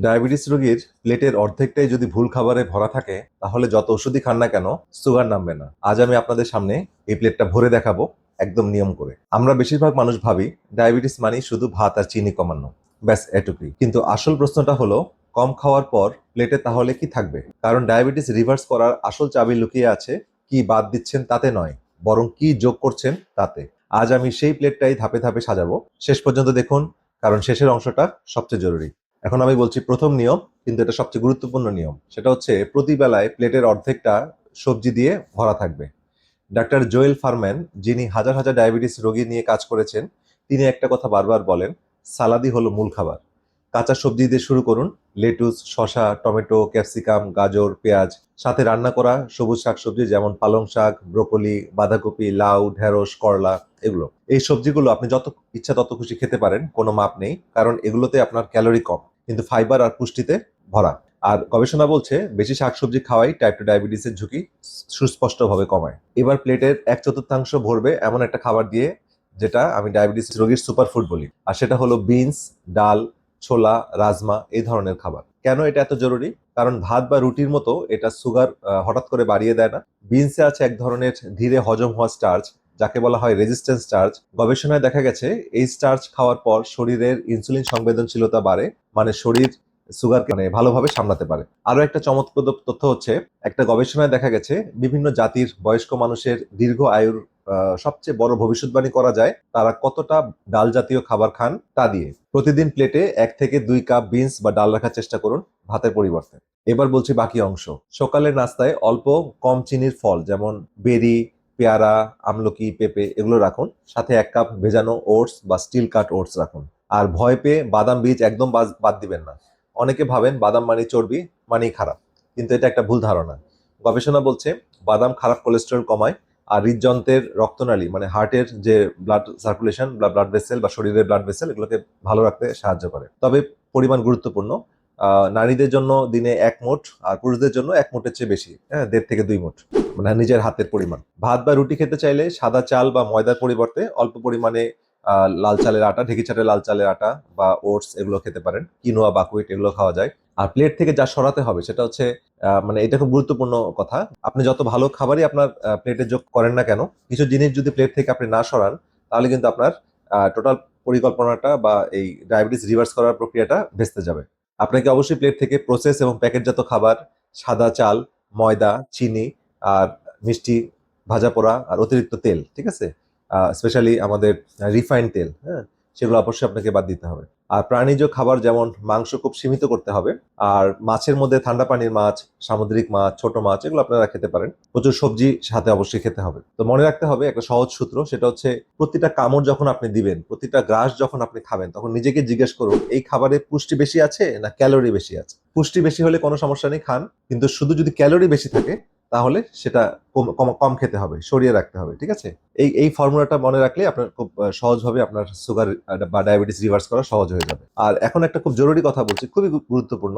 Diabetes রোগীর প্লেটের অর্ধেকটাই যদি ভুল খাবারে ভরা থাকে তাহলে যত ওষুধই খান না কেন সুগার নামবে না। আজ আমি আপনাদের সামনে এই প্লেটটা ভরে দেখাবো একদম নিয়ম করে। আমরা বেশিরভাগ মানুষ ভাবি ডায়াবেটিস মানেই শুধু ভাত আর চিনি কমানো, ব্যাস এটুকুই। কিন্তু আসল প্রশ্নটা হলো কম খাওয়ার পর প্লেটে তাহলে কি থাকবে? কারণ ডায়াবেটিস রিভার্স করার আসল চাবি লুকিয়ে আছে কি বাদ দিচ্ছেন তাতে নয়, বরং কি যোগ করছেন তাতে। আজ আমি সেই প্লেটটাই ধাপে ধাপে সাজাবো, শেষ পর্যন্ত দেখুন, কারণ শেষের অংশটা সবচেয়ে জরুরি। এখন আমি বলছি প্রথম নিয়ম, কিন্তু এটা সবচেয়ে গুরুত্বপূর্ণ নিয়ম। সেটা হচ্ছে প্রতি বেলায় প্লেটের অর্ধেকটা সবজি দিয়ে ভরা থাকবে। ডাক্তার জোয়েল ফারম্যান, যিনি হাজার হাজার ডায়াবেটিস রোগী নিয়ে কাজ করেছেন, তিনি একটা কথা বারবার বলেন, সালাদই হলো মূল খাবার। কাঁচা সবজি দিয়ে শুরু করুন, লেটুস, শসা, টমেটো, ক্যাপসিকাম, গাজর, পেঁয়াজ, সাথে রান্না করা সবুজ শাকসবজি যেমন পালং শাক, ব্রোকলি, বাঁধাকপি, লাউ, ঢেঁড়স, করলা, এগুলো। এই সবজিগুলো আপনি যত ইচ্ছা তত খুশি খেতে পারেন, কোনো মাপ নেই, কারণ এগুলোতে আপনার ক্যালোরি কম কিন্তু ফাইবার আর পুষ্টিতে ভরা। আর গবেষণা বলছে বেশি শাকসবজি খাওয়াই টাইপ 2 ডায়াবেটিসের ঝুঁকি সুস্পষ্টভাবে কমায়। এবার প্লেটের 1/4 ভরবে এমন একটা খাবার দিয়ে যেটা আমি ডায়াবেটিস রোগীর সুপারফুড বলি, আর সেটা হলো বিনস, ডাল, ছোলা, রাজমা, এই ধরনের খাবার। কেন এটা এত জরুরি? কারণ ভাত বা রুটির মতো এটা সুগার হঠাৎ করে বাড়িয়ে দেয় না। বিনসে আছে এক ধরনের ধীরে হজম হওয়া স্টার্চ, যাকে বলা হয় রেজিস্ট্যান্স স্টার্চ। গবেষণায় দেখা গেছে এই স্টার্চ খাওয়ার পর শরীরের ইনসুলিন সংবেদনশীলতা বাড়ে, মানে শরীর সুগারকে ভালোভাবে সামলাতে পারে। আরো একটা চমকপ্রদ তথ্য হচ্ছে, একটা গবেষণায় দেখা গেছে বিভিন্ন জাতির বয়স্ক মানুষের দীর্ঘ আয়ুর সবচেয়ে বড় ভবিষ্যৎবাণী করা যায় তারা কতটা ডাল জাতীয় খাবার খান তা দিয়ে। প্রতিদিন প্লেটে 1 থেকে 2 কাপ বিনস বা ডাল রাখার চেষ্টা করুন ভাতের পরিবর্তে। এবার বলছি বাকি অংশ। সকালের নাস্তায় অল্প কম চিনির ফল যেমন বেরি, পেয়ারা, আমলকি, পেঁপে এগুলো রাখুন। সাথে 1 কাপ ভেজানো ওটস বা স্টিল কাট ওটস রাখুন। আর ভয় পেয়ে বাদাম বীজ একদম বাদ দিবেন না। অনেকে ভাবেন বাদাম মানে চর্বি, মানেই খারাপ, কিন্তু এটা একটা ভুল ধারণা। গবেষণা বলছে বাদাম খারাপ কোলেস্টেরল কমায়, আর হৃদযন্ত্রের রক্তনালী মানে হার্টের যে ব্লাড সার্কুলেশন বা ব্লাড ভেসেল বা শরীরের ব্লাড ভেসেল এগুলোকে ভালো রাখতে সাহায্য করে। তবে পরিমাণ গুরুত্বপূর্ণ। নারীদের জন্য দিনে 1 মুঠ, আর পুরুষদের জন্য 1 মুঠের চেয়ে বেশি, হ্যাঁ, 1.5 থেকে 2 মুঠ, মানে নিজের হাতের পরিমাণ। ভাত বা রুটি খেতে চাইলে সাদা চাল বা ময়দার পরিবর্তে অল্প পরিমাণে লাল চালের আটা, ঢেঁকি ছাড়া লাল চালের আটা বা ওটস এগুলো খেতে পারেন। কিনোয়া, বাকুইট এগুলো খাওয়া যায়। আর প্লেট থেকে যা সরাতে হবে সেটা হচ্ছে, মানে এটা খুব গুরুত্বপূর্ণ কথা। আপনি যত ভালো খাবারই আপনার প্লেটে যোগ করেন না কেন, কিছু জিনিস যদি প্লেট থেকে আপনি না সরান তাহলে কিন্তু আপনার টোটাল পরিকল্পনাটা বা এই ডায়াবেটিস রিভার্স করার প্রক্রিয়াটা ভেস্তে যাবে। আপনাকে অবশ্যই প্লেট থেকে প্রসেস এবং প্যাকেটজাত খাবার, সাদা চাল, ময়দা, চিনি আর মিষ্টি, ভাজা পোড়া আর অতিরিক্ত তেল, ঠিক আছে, স্পেশালি আমাদের রিফাইন্ড তেল, হ্যাঁ, সেগুলো অবশ্যই আপনাকে বাদ দিতে হবে। আর প্রাণীজ খাবার যেমন মাংস খুব সীমিত করতে হবে। আর মাছের মধ্যে ঠান্ডা পানির মাছ, সামুদ্রিক মাছ, ছোট মাছ এগুলো আপনারা খেতে পারেন। প্রচুর সবজি সাথে অবশ্যই খেতে হবে। তো মনে রাখতে হবে একটা সহজ সূত্র, সেটা হচ্ছে প্রতিটা কামড় যখন আপনি দিবেন, প্রতিটা গ্রাস যখন আপনি খাবেন, তখন নিজেকে জিজ্ঞেস করুন এই খাবারে পুষ্টি বেশি আছে না ক্যালোরি বেশি আছে। পুষ্টি বেশি হলে কোনো সমস্যা নেই, খান, কিন্তু শুধু যদি ক্যালোরি বেশি থাকে তাহলে সেটা কম কম কম খেতে হবে, সরিয়ে রাখতে হবে, ঠিক আছে। এই ফর্মুলাটা মনে রাখলে আপনার খুব সহজভাবে আপনার সুগার বা ডায়াবেটিস রিভার্স করা সহজ হয়ে যাবে। আর এখন একটা খুব জরুরি কথা বলছি, খুবই গুরুত্বপূর্ণ।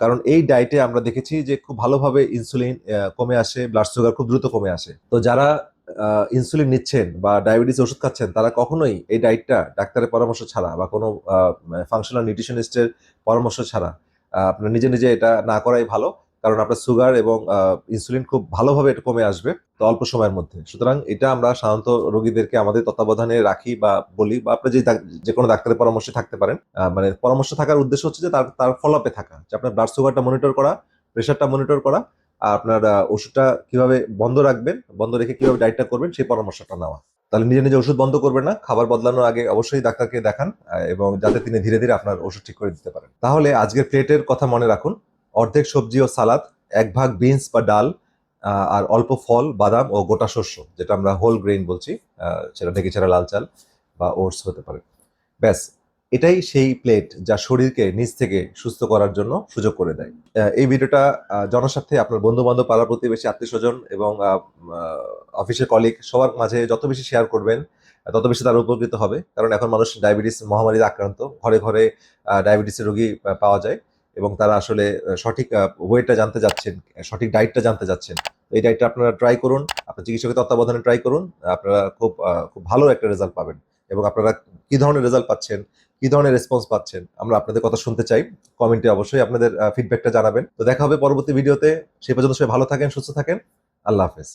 কারণ এই ডায়েটে আমরা দেখেছি যে খুব ভালোভাবে ইনসুলিন কমে আসে, ব্লাড সুগার খুব দ্রুত কমে আসে। তো যারা ইনসুলিন নিচ্ছেন বা ডায়াবেটিস ওষুধ খাচ্ছেন তারা কখনোই এই ডায়েটটা ডাক্তারের পরামর্শ ছাড়া বা কোনো ফাংশনাল নিউট্রিশনিস্টের পরামর্শ ছাড়া আপনার নিজে নিজে এটা না করাই ভালো। কারণ আপনার সুগার এবং ইনসুলিন খুব ভালোভাবে এটা কমে আসবে তো অল্প সময়ের মধ্যে। সুতরাং এটা আমরা সাধারণত রোগীদেরকে আমাদের তত্ত্বাবধানে রাখি বা বলি, বা আপনি যে কোনো ডাক্তারের পরামর্শে থাকতে পারেন। মানে পরামর্শ থাকার উদ্দেশ্য হচ্ছে যে তার তার ফলো আপে থাকা, যে আপনার ব্লাড সুগারটা মনিটর করা, প্রেশারটা মনিটর করা, আর আপনার ওষুধটা কিভাবে বন্ধ রাখবেন, বন্ধ রেখে কিভাবে ডায়েটটা করবেন সেই পরামর্শটা নেওয়া। তাহলে নিজে নিজে ওষুধ বন্ধ করবেন না, খাবার বদলানোর আগে অবশ্যই ডাক্তারকে দেখান, এবং যাতে তিনি ধীরে ধীরে আপনার ওষুধ ঠিক করে দিতে পারেন। তাহলে আজকের প্লেটের কথা মনে রাখুন, অর্ধেক সবজি ও সালাদ, 1 ভাগ বিনস বা ডাল, আর অল্প ফল, বাদাম ও গোটা শস্য যেটা আমরা হোল গ্রেইন বলছি, সেটা ঢেকে ছাড়া লাল চাল বা ওটস হতে পারে। ব্যাস, এটাই সেই প্লেট যা শরীরকে নিজ থেকে সুস্থ করার জন্য সুযোগ করে দেয়। এই ভিডিওটা জনস্বার্থে আপনার বন্ধু বান্ধব, পাড়া প্রতিবেশী, আত্মীয় স্বজন এবং অফিসের কলিগ সবার মাঝে যত বেশি শেয়ার করবেন তত বেশি তারা উপকৃত হবে। কারণ এখন মানুষ ডায়াবেটিস মহামারীতে আক্রান্ত, ঘরে ঘরে ডায়াবেটিসের রোগী পাওয়া যায়, এবং তারা আসলে সঠিক ওয়েটা জানতে যাচ্ছেন, সঠিক ডায়েটটা জানতে যাচ্ছেন। এই ডায়েটটা আপনারা ট্রাই করুন, আপনার চিকিৎসকের তত্ত্বাবধানে ট্রাই করুন। আপনারা খুব ভালো একটা রেজাল্ট পাবেন। এবং আপনারা কি ধরনের রেজাল্ট পাচ্ছেন, কি কি ধরনের রেসপন্স পাচ্ছেন, আমরা আপনাদের কথা শুনতে চাই। কমেন্টে অবশ্যই আপনাদের ফিডব্যাকটা জানাবেন। তো দেখা হবে পরবর্তী ভিডিওতে। সেই পর্যন্ত সবাই ভালো থাকেন, সুস্থ থাকেন। আল্লাহ হাফেজ।